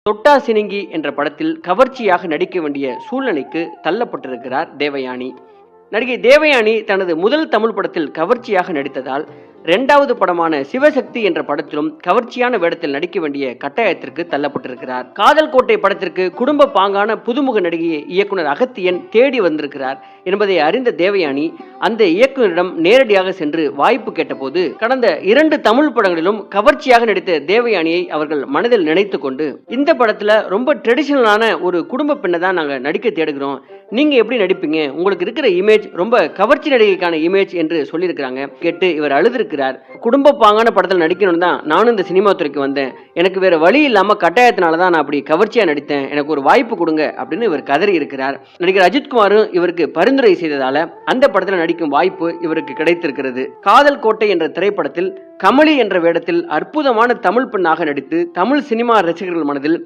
தொட்டா சினுங்கி என்ற படத்தில் கவர்ச்சியாக நடிக்க வேண்டிய சூழ்நிலைக்கு தள்ளப்பட்டிருக்கிறார் தேவயானி. நடிகை தேவயானி தனது முதல் தமிழ் படத்தில் கவர்ச்சியாக நடித்ததால் இரண்டாவது படமான சிவசக்தி என்ற படத்திலும் கவர்ச்சியான வேடத்தில் நடிக்க வேண்டிய கட்டாயத்திற்கு தள்ளப்பட்டிருக்கிறார். காதல் கோட்டை படத்திற்கு குடும்ப பாங்கான புதுமுக நடிகையை இயக்குனர் அகத்தியன் தேடி வந்திருக்கிறார் என்பதை அறிந்த தேவயானி அந்த இயக்குனரிடம் நேரடியாக சென்று வாய்ப்பு கேட்டபோது கடந்த 2 தமிழ் படங்களிலும் கவர்ச்சியாக நடித்த தேவயானியை அவர்கள் மனதில் நினைத்து கொண்டு, இந்த படத்துல ரொம்ப ட்ரெடிஷனலான ஒரு குடும்ப பெண்ணை தான் நாங்க நடிக்க தேடுகிறோம், நீங்க எப்படி நடிப்பீங்க, உங்களுக்கு இருக்கிற இமேஜ் ரொம்ப கவர்ச்சி நடிகைக்கான இமேஜ் என்று சொல்லியிருக்கிறாங்க. கேட்டு இவர் அழுதிருக்கிறார். குடும்ப பாங்கான படத்தில் நடிக்கணும் தான் நானும் இந்த சினிமா துறைக்கு வந்தேன், எனக்கு வேற வழி இல்லாம கட்டாயத்தினாலதான் நான் அப்படி கவர்ச்சியா நடித்தேன், எனக்கு ஒரு வாய்ப்பு கொடுங்க அப்படின்னு இவர் கதறி இருக்கிறார். நடிகர் அஜித்குமாரும் இவருக்கு பரிந்துரை செய்ததால அந்த படத்தில் நடிக்கும் வாய்ப்பு இவருக்கு கிடைத்திருக்கிறது. காதல் கோட்டை என்ற திரைப்படத்தில் கமலி என்ற வேடத்தில் அற்புதமான தமிழ் பெண்ணாக நடித்து தமிழ் சினிமா ரசிகர்கள் மனதில்